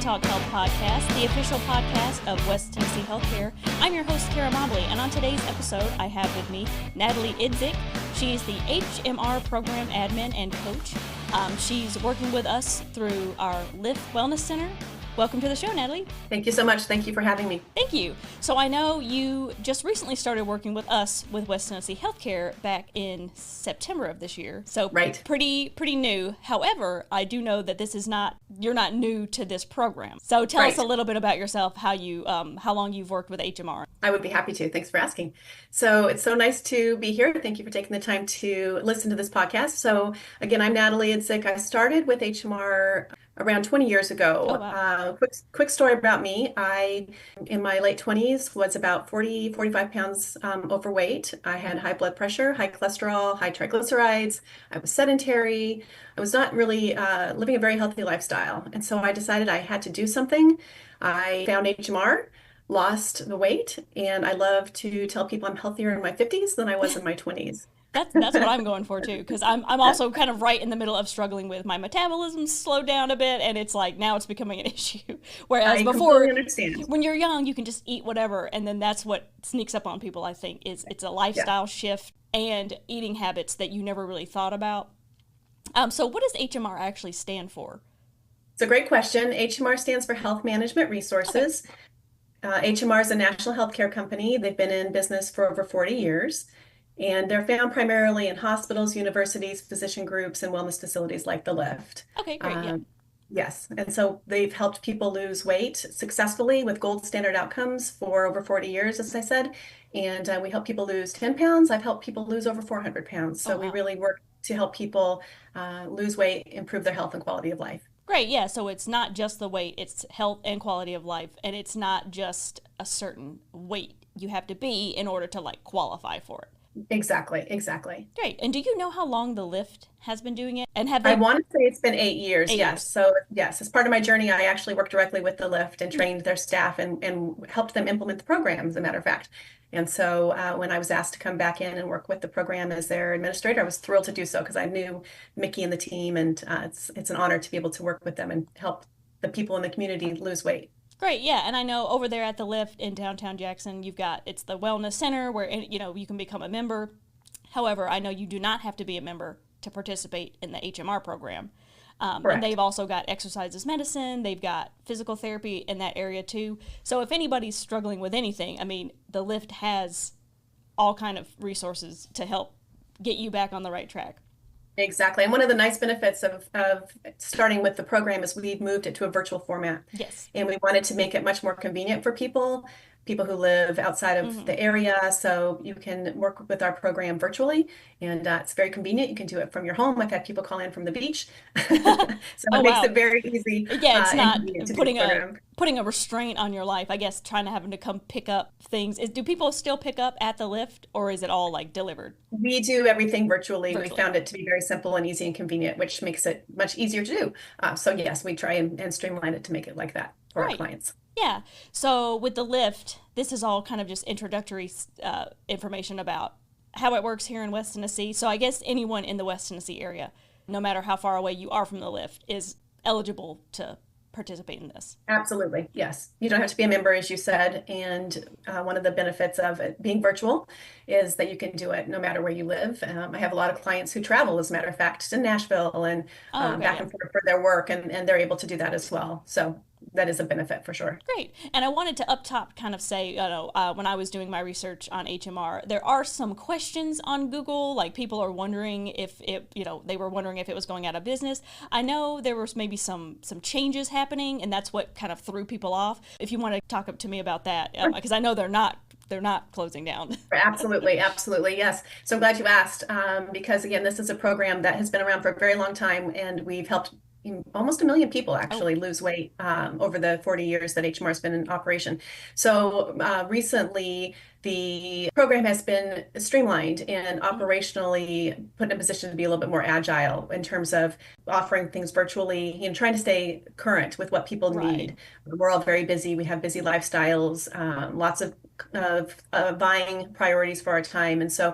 Talk Health Podcast, the official podcast of West Tennessee Healthcare. I'm your host, Kara Mobley, and on today's episode, I have with me Natalie Idzik. She is the HMR Program Admin and Coach. She's working with us through our Lift Wellness Center. Welcome to the show, Natalie. Thank you so much. Thank you for having me. Thank you. So I know you just recently started working with us with West Tennessee Healthcare back in September of this year. So right. Pretty new. However, I do know that you're not new to this program. So tell us a little bit about yourself, how long you've worked with HMR. I would be happy to. Thanks for asking. So it's so nice to be here. Thank you for taking the time to listen to this podcast. So again, I'm Natalie Idzik. I started with HMR around 20 years ago. Oh, wow. Quick story about me. I, in my late 20s, was about 45 pounds overweight. I had high blood pressure, high cholesterol, high triglycerides. I was sedentary. I was not really living a very healthy lifestyle. And so I decided I had to do something. I found HMR, lost the weight, and I love to tell people I'm healthier in my 50s than I was in my 20s. That's what I'm going for too, because I'm also kind of right in the middle of struggling with my metabolism slowed down a bit, and it's like now it's becoming an issue. Whereas before, when you're young, you can just eat whatever, and then that's what sneaks up on people. I think it's a lifestyle shift and eating habits that you never really thought about. So what does HMR actually stand for? It's a great question. HMR stands for Health Management Resources. Okay. HMR is a national healthcare company. They've been in business for over 40 years. And they're found primarily in hospitals, universities, physician groups, and wellness facilities like the Lift. Okay, great. Yeah. Yes. And so they've helped people lose weight successfully with gold standard outcomes for over 40 years, as I said. And we help people lose 10 pounds. I've helped people lose over 400 pounds. So we really work to help people lose weight, improve their health and quality of life. Great. Yeah. So it's not just the weight, it's health and quality of life. And it's not just a certain weight you have to be in order to qualify for it. Exactly. Great. And do you know how long the Lift has been doing it? And I want to say it's been 8 years. Yes. So yes, as part of my journey, I actually worked directly with the Lift and trained their staff and helped them implement the program, as a matter of fact. And so when I was asked to come back in and work with the program as their administrator, I was thrilled to do so because I knew Mickey and the team, and it's an honor to be able to work with them and help the people in the community lose weight. Great, yeah, and I know over there at the Lift in downtown Jackson, it's the Wellness Center where you can become a member. However, I know you do not have to be a member to participate in the HMR program. And they've also got exercise as medicine. They've got physical therapy in that area too. So if anybody's struggling with anything, I mean, the Lift has all kind of resources to help get you back on the right track. Exactly. And one of the nice benefits of starting with the program is we've moved it to a virtual format. Yes. And we wanted to make it much more convenient for people who live outside of the area. So you can work with our program virtually, and it's very convenient. You can do it from your home. I've had people call in from the beach. So it makes it very easy. Yeah, it's not putting a restraint on your life, I guess, having to come pick up things. Do people still pick up at the Lift, or is it all delivered? We do everything virtually. We found it to be very simple and easy and convenient, which makes it much easier to do. So yes, we try and streamline it to make it like that for our clients. Yeah. So with the Lift, this is all kind of just introductory information about how it works here in West Tennessee. So I guess anyone in the West Tennessee area, no matter how far away you are from the Lift, is eligible to participate in this. Absolutely. Yes. You don't have to be a member, as you said. And one of the benefits of it being virtual is that you can do it no matter where you live. I have a lot of clients who travel, as a matter of fact, to Nashville and back and forth for their work, and they're able to do that as well. So that is a benefit for sure. Great. And I wanted to up top kind of say, when I was doing my research on HMR, there are some questions on Google, like people are wondering if they were wondering if it was going out of business. I know there was maybe some changes happening, and that's what kind of threw people off. If you want to talk up to me about that, because I know they're not closing down. Absolutely. Yes. So I'm glad you asked, because again, this is a program that has been around for a very long time, and we've helped almost 1 million people actually lose weight over the 40 years that HMR has been in operation. So recently, the program has been streamlined and operationally put in a position to be a little bit more agile in terms of offering things virtually and trying to stay current with what people need. We're all very busy. We have busy lifestyles, lots of vying priorities for our time. And so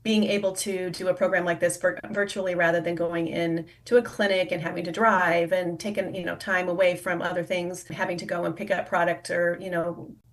being able to do a program like this virtually rather than going in to a clinic and having to drive and taking, time away from other things, having to go and pick up product or,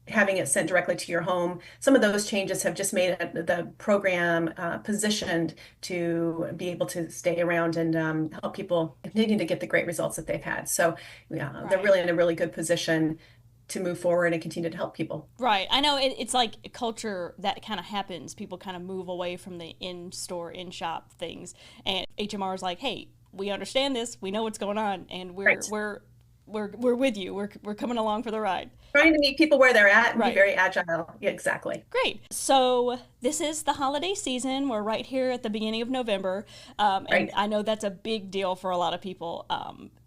having it sent directly to your home. Some of those changes have just made the program positioned to be able to stay around and help people continue to get the great results that they've had. So yeah, they're really in a really good position to move forward and continue to help people. Right. I know it's like a culture that kind of happens. People kind of move away from the in-store, in-shop things. And HMR is like, hey, we understand this. We know what's going on. And we're with you. We're coming along for the ride. Trying to meet people where they're at and be very agile. Yeah, exactly. Great. So this is the holiday season. We're right here at the beginning of November. And I know that's a big deal for a lot of people.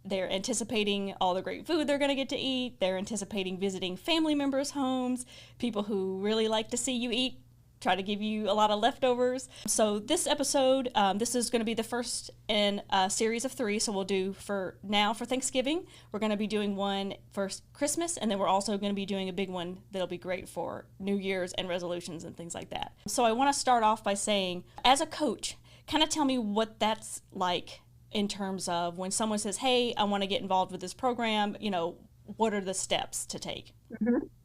They're anticipating all the great food they're going to get to eat. They're anticipating visiting family members' homes, people who really like to see you eat, try to give you a lot of leftovers. So this episode, this is going to be the first in a series of 3. So we'll do for Thanksgiving. We're going to be doing one for Christmas, and then we're also going to be doing a big one that'll be great for New Year's and resolutions and things like that. So I want to start off by saying, as a coach, kind of tell me what that's like in terms of when someone says, hey, I want to get involved with this program, what are the steps to take?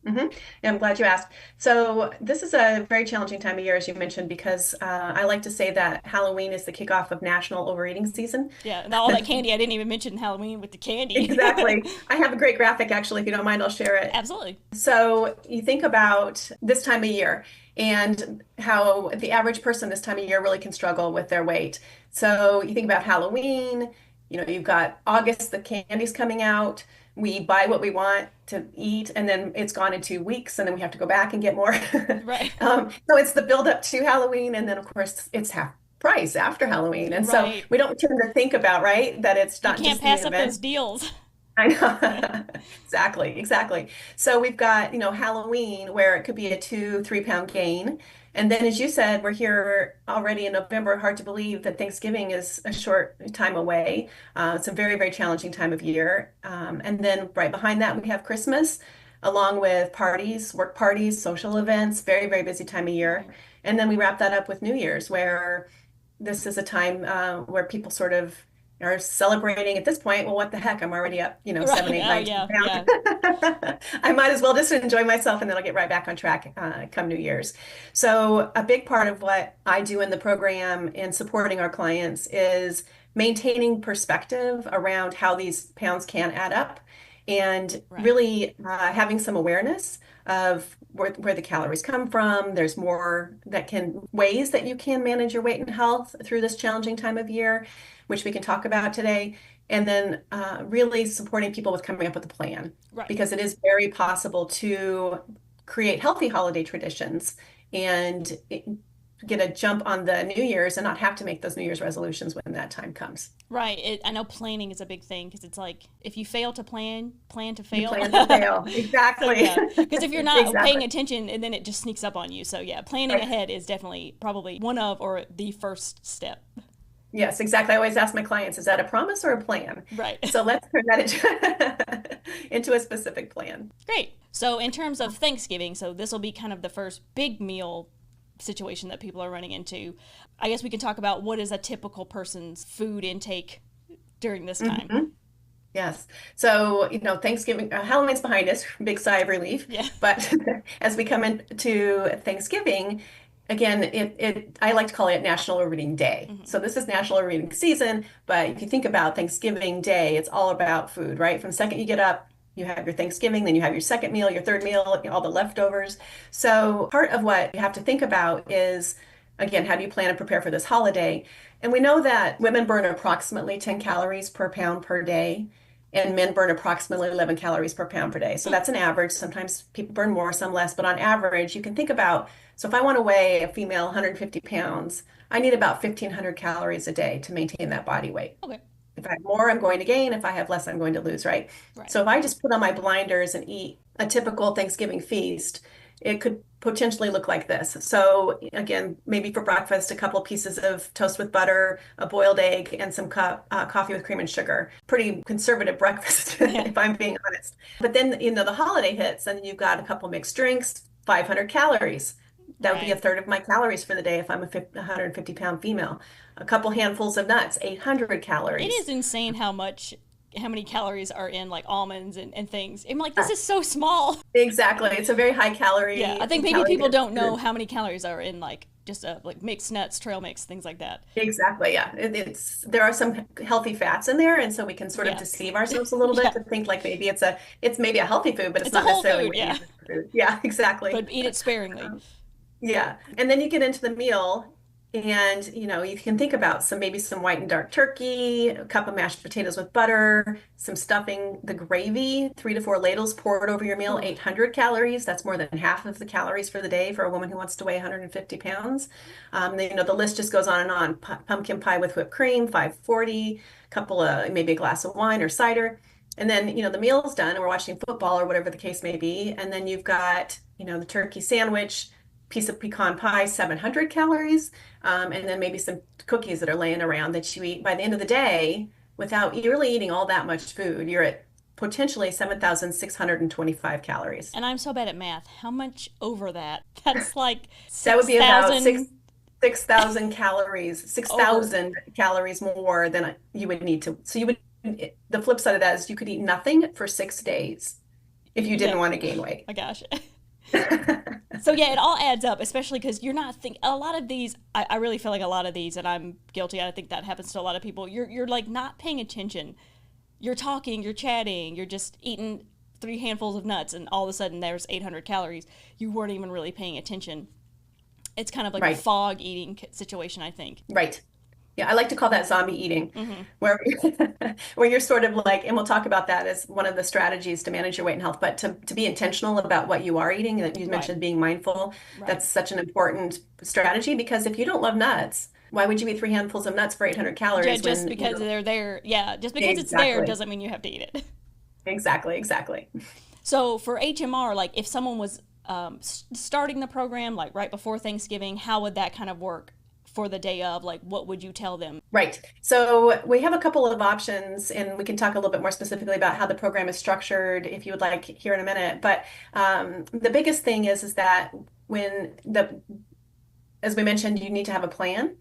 Yeah, I'm glad you asked. So this is a very challenging time of year, as you mentioned, because I like to say that Halloween is the kickoff of National Overeating Season. Yeah, and all that candy. I didn't even mention Halloween with the candy. Exactly. I have a great graphic, actually. If you don't mind, I'll share it. Absolutely. So you think about this time of year and how the average person this time of year really can struggle with their weight. So you think about Halloween, you've got August, the candy's coming out. We buy what we want to eat, and then it's gone in 2 weeks, and then we have to go back and get more. Right. So it's the build up to Halloween, and then of course it's half price after Halloween. And so we don't tend to think about, that it's not you can't just pass up those deals. I know. Exactly. So we've got, Halloween where it could be a 2-3 pound gain. And then, as you said, we're here already in November. Hard to believe that Thanksgiving is a short time away. It's a very, very challenging time of year. And then right behind that, we have Christmas, along with parties, work parties, social events, very, very busy time of year. And then we wrap that up with New Year's, where this is a time where people sort of are celebrating at this point. Well, what the heck? I'm already up, 7, 8, 9 pounds. I might as well just enjoy myself, and then I'll get right back on track come New Year's. So a big part of what I do in the program in supporting our clients is maintaining perspective around how these pounds can add up, and really having some awareness of where the calories come from. There's more ways that you can manage your weight and health through this challenging time of year, which we can talk about today. And then really supporting people with coming up with a plan, because it is very possible to create healthy holiday traditions and get a jump on the New Year's and not have to make those New Year's resolutions when that time comes. Right. I know planning is a big thing, because it's like, if you fail to plan to fail. You plan to fail. Exactly. Because if you're not paying attention, and then it just sneaks up on you. So yeah, planning ahead is definitely probably one of, or the first step. Yes, exactly. I always ask my clients, is that a promise or a plan? Right. So let's turn that into a specific plan. Great. So in terms of Thanksgiving, so this will be kind of the first big meal situation that people are running into. I guess we can talk about what is a typical person's food intake during this time. Yes. So, Thanksgiving, Halloween's behind us, big sigh of relief. Yeah. But as we come into Thanksgiving, again, I like to call it National Overeating Day. So this is National Overeating Season, but if you think about Thanksgiving Day, it's all about food, right? From the second you get up, you have your Thanksgiving, then you have your second meal, your third meal, all the leftovers. So part of what you have to think about is, again, how do you plan and prepare for this holiday? And we know that women burn approximately 10 calories per pound per day, and men burn approximately 11 calories per pound per day. So that's an average. Sometimes people burn more, some less, but on average, you can think about, so if I want to weigh a female 150 pounds, I need about 1,500 calories a day to maintain that body weight. Okay. If I have more, I'm going to gain. If I have less, I'm going to lose, right? So if I just put on my blinders and eat a typical Thanksgiving feast, it could potentially look like this. So again, maybe for breakfast, a couple pieces of toast with butter, a boiled egg, and some coffee with cream and sugar. Pretty conservative breakfast, if I'm being honest. But then, the holiday hits, and you've got a couple mixed drinks, 500 calories. That would be a Right. third of my calories for the day if I'm a 150-pound female. A couple handfuls of nuts, 800 It calories. is insane how many calories are in like almonds and things. I'm like, this Yeah, is so small. exactly. It's a very high Yeah, I think maybe calorie people dense don't know food. how many calories are in like just like mixed nuts, trail mix, things like that. Exactly. Yeah. There are some healthy fats in there, and so we can sort of Yeah. deceive ourselves a little bit Yeah. to think like maybe it's maybe a healthy food, but it's It's a not whole necessarily food, what you yeah. use it for food. Yeah, exactly. But eat it sparingly. Um, Yeah. And then you get into the meal and you can think about maybe some white and dark turkey, a cup of mashed potatoes with butter, some stuffing, the gravy, 3 to 4 ladles poured over your meal, Ooh. 800 calories. That's more than half of the calories for the day for a woman who wants to weigh 150 pounds. The list just goes on and on. Pumpkin pie with whipped cream, 540, couple of maybe a glass of wine or cider. And then, the meal's done and we're watching football or whatever the case may be. And then you've got, the turkey sandwich, piece of pecan pie, 700 calories, and then maybe some cookies that are laying around that you eat. By the end of the day, without you really eating all that much food, you're at potentially 7,625 calories. And I'm so bad at math. How much over that? That's like That would be about 6,000 6,000 calories, over. 6,000 calories more than you would need to. So the flip side of that is you could eat nothing for 6 days if you Yeah. didn't want to gain weight. My gosh. So yeah, it all adds up, especially because you're not think a lot of these. I really feel like a lot of these, and I'm guilty. I think that happens to a lot of people. You're like not paying attention. You're talking, you're chatting, you're just eating three handfuls of nuts, and all of a sudden there's 800 calories. You weren't even really paying attention. It's kind of like a Right, fog eating situation, I think. right. Yeah, I like to call that zombie eating, Hmm. where where you're sort of like, and we'll talk about that as one of the strategies to manage your weight and health, but to be intentional about what you are eating, that you Right, mentioned being mindful, right. that's such an important strategy because if you don't love nuts, why would you eat 3 handfuls of nuts for 800 Yeah, calories just when, because they're there. Yeah, just because it's there exactly, doesn't mean you have to eat it. exactly. So for HMR, like if someone was starting the program like right before Thanksgiving, how would that kind of work for the day of? Like, what would you tell them? Right. So we have a couple of options, and we can talk a little bit more specifically about how the program is structured if you would like here in a minute. But the biggest thing is that when as we mentioned, you need to have a plan.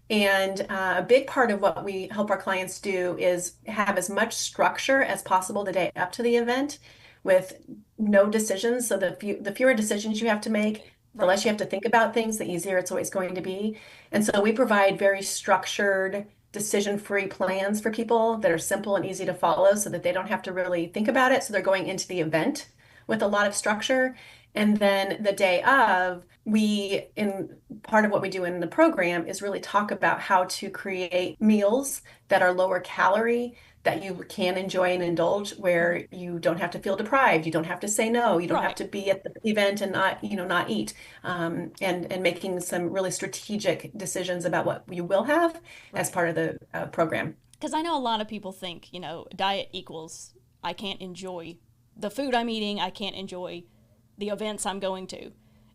And a big part of what we help our clients do is have as much structure as possible the day up to the event with no decisions. So the fewer decisions you have to make, the Right, less you have to think about things, the easier it's always going to be. And so we provide very structured, decision-free plans for people that are simple and easy to follow so that they don't have to really think about it. So they're going into the event with a lot of structure. And then the day of, in part of what we do in the program is really talk about how to create meals that are lower calorie, that you can enjoy and indulge, where you don't have to feel deprived, you don't have to say no, you don't have right. to be at the event and not eat, and making some really strategic decisions about what you will have as Right. part of the program. Because I know a lot of people think, diet equals I can't enjoy the food I'm eating, I can't enjoy the events I'm going to.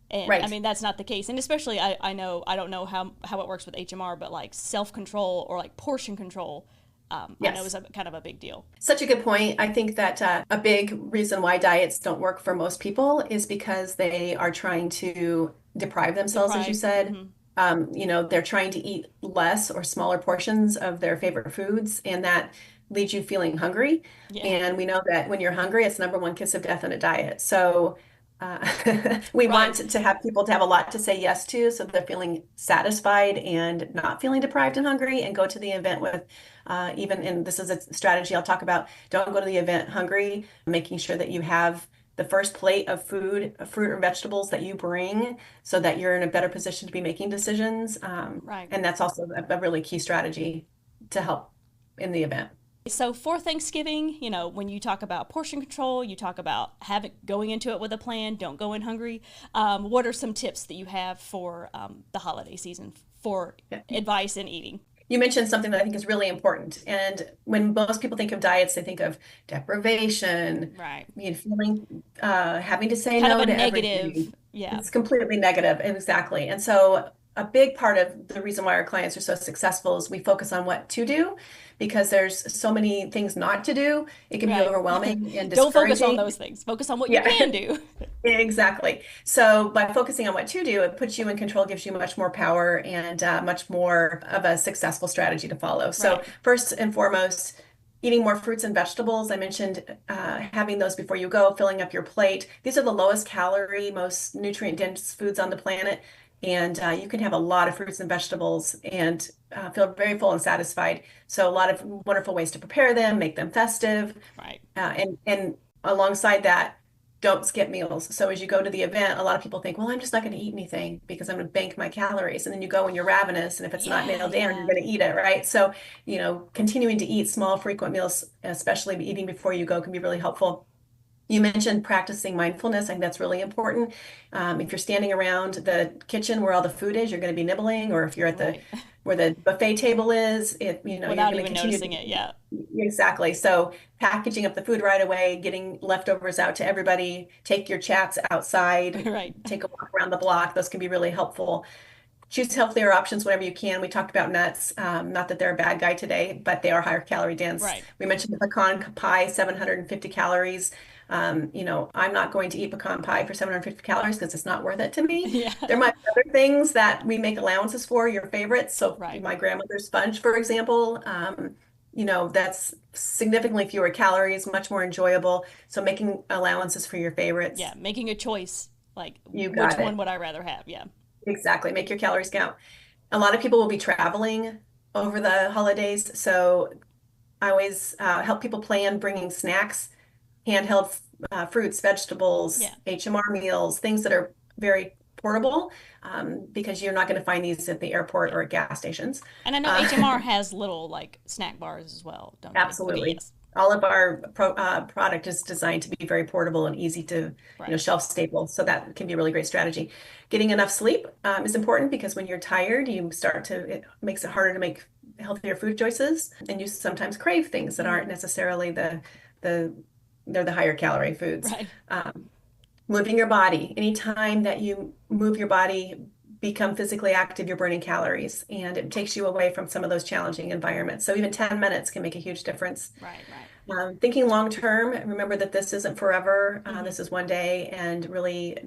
And I Right. mean, that's not the case. And especially, I know, I don't know how it works with HMR, but like self control or like portion control, I know is Yes. kind of a big deal. Such a good point. I think that a big reason why diets don't work for most people is because they are trying to deprive themselves, as you Deprive. said. Hmm. They're trying to eat less or smaller portions of their favorite foods, and that leaves you feeling hungry. Yeah. And we know that when you're hungry, it's number one kiss of death in a diet. So we want Right. to have people to have a lot to say yes to, so they're feeling satisfied and not feeling deprived and hungry, and go to the event with and this is a strategy I'll talk about. Don't go to the event hungry, making sure that you have the first plate of food, fruit or vegetables that you bring so that you're in a better position to be making decisions. Right. And that's also a really key strategy to help in the event. So for Thanksgiving, when you talk about portion control, you talk about having going into it with a plan. Don't go in hungry. What are some tips that you have for the holiday season for Yeah. advice in eating? You mentioned something that I think is really important. And when most people think of diets, they think of deprivation, Right. feeling, having to say Kind of no a to negative. everything. Yeah. It's completely negative. Exactly. And so a big part of the reason why our clients are so successful is we focus on what to do because there's so many things not to do. It can be Right. overwhelming and Don't focus on discouraging. those things. Focus on what you Yeah, can do. exactly. So by focusing on what to do, it puts you in control, gives you much more power and much more of a successful strategy to follow. So Right. first and foremost, eating more fruits and vegetables. I mentioned having those before you go, filling up your plate. These are the lowest calorie, most nutrient dense foods on the planet. And you can have a lot of fruits and vegetables and feel very full and satisfied. So a lot of wonderful ways to prepare them, make them festive. Right. And alongside that, don't skip meals. So as you go to the event, a lot of people think, well, I'm just not going to eat anything because I'm going to bank my calories. And then you go and you're ravenous, and if it's not Yeah, nailed down, you're yeah. going to eat it, right? So, continuing to eat small, frequent meals, especially eating before you go, can be really helpful. You mentioned practicing mindfulness. I think that's really important. If you're standing around the kitchen where all the food is, you're going to be nibbling, or if you're at the Right. where the buffet table is, you're Without going to even continue. noticing it. Yeah. Exactly. So packaging up the food right away, getting leftovers out to everybody, take your chats outside, Right. take a walk around the block. Those can be really helpful. Choose healthier options whenever you can. We talked about nuts. Not that they're a bad guy today, but they are higher calorie dense. Right. We mentioned the pecan pie, 750 calories. I'm not going to eat pecan pie for 750 calories because it's not worth it to me. Yeah. There might be other things that we make allowances for, your favorites. So Right. my grandmother's sponge, for example, that's significantly fewer calories, much more enjoyable. So making allowances for your favorites, Yeah. Making a choice. Like, you which got one it. would I rather have? Yeah. Exactly. Make your calories count. A lot of people will be traveling over the holidays, so I always help people plan bringing snacks, handheld fruits, vegetables, Yeah. HMR meals, things that are very portable, because you're not going to find these at the airport Yeah. or at gas stations. And I know Uh, HMR has little like snack bars as well, don't they? Okay. Absolutely. Yes. All of our product is designed to be very portable and easy to, Right. shelf stable. So that can be a really great strategy. Getting enough sleep is important because when you're tired, it makes it harder to make healthier food choices, and you sometimes crave things that aren't Hmm. necessarily the they're the higher calorie foods. Right. Um, Moving your body. Anytime that you move your body, become physically active, you're burning calories, and it takes you away from some of those challenging environments. So even 10 minutes can make a huge difference. Right. Right. Thinking long term, remember that this isn't forever. Hmm. This is one day, and really,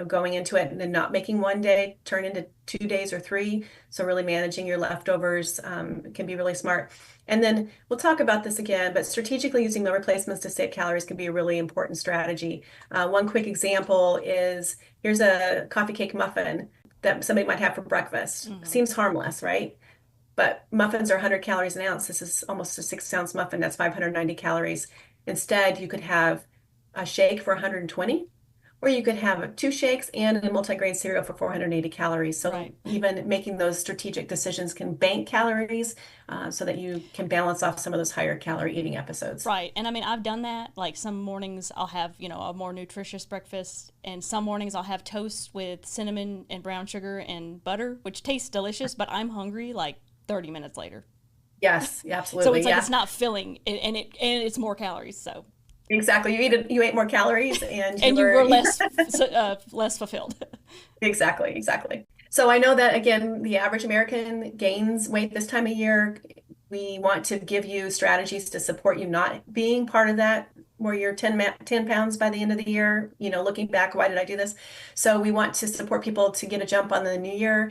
going into it and then not making one day turn into 2 days or three. So really managing your leftovers can be really smart. And then we'll talk about this again, but strategically using meal replacements to save calories can be a really important strategy. One quick example is here's a coffee cake muffin that somebody might have for breakfast. Hmm. Seems harmless, right? But muffins are 100 calories an ounce. This is almost a 6-ounce muffin. That's 590 calories. Instead, you could have a shake for 120, or you could have two shakes and a multigrain cereal for 480 calories. So Right. even making those strategic decisions can bank calories, so that you can balance off some of those higher calorie eating episodes. Right. And I mean, I've done that. Like some mornings I'll have, a more nutritious breakfast, and some mornings I'll have toast with cinnamon and brown sugar and butter, which tastes delicious, but I'm hungry like 30 minutes later. Yes, So absolutely. it's like Yeah, it's not filling and it's more calories. So exactly. You ate more calories and you and you were were less fulfilled. exactly, exactly. So I know that again, the average American gains weight this time of year. We want to give you strategies to support you not being part of that, where you're 10 pounds by the end of the year, looking back, why did I do this? So we want to support people to get a jump on the new year.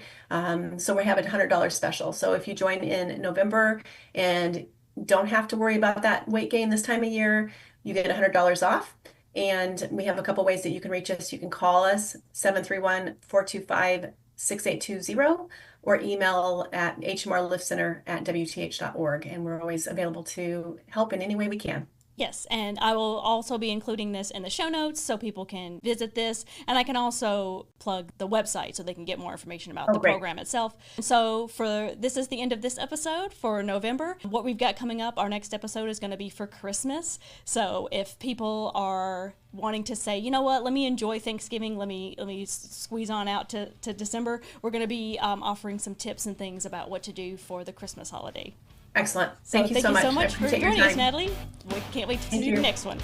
So we have a $100 special. So if you join in November and don't have to worry about that weight gain this time of year, you get $100 off. And we have a couple ways that you can reach us. You can call us 731-425-6820 or email at hmrliftcenter@wth.org. And we're always available to help in any way we can. Yes, and I will also be including this in the show notes so people can visit this. And I can also plug the website so they can get more information about Oh, the great. program itself. So this is the end of this episode for November. What we've got coming up, our next episode is going to be for Christmas. So if people are wanting to say, you know what, let me enjoy Thanksgiving, let me squeeze on out to December, we're going to be offering some tips and things about what to do for the Christmas holiday. Excellent. So Thank you so much. I much for appreciate your joining us, time. Natalie. We can't wait to Thank see you. the next one.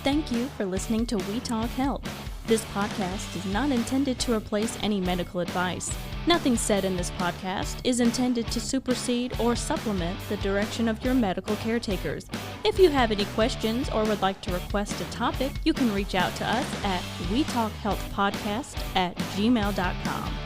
Thank you for listening to We Talk Health. This podcast is not intended to replace any medical advice. Nothing said in this podcast is intended to supersede or supplement the direction of your medical caretakers. If you have any questions or would like to request a topic, you can reach out to us at wetalkhealthpodcast@gmail.com.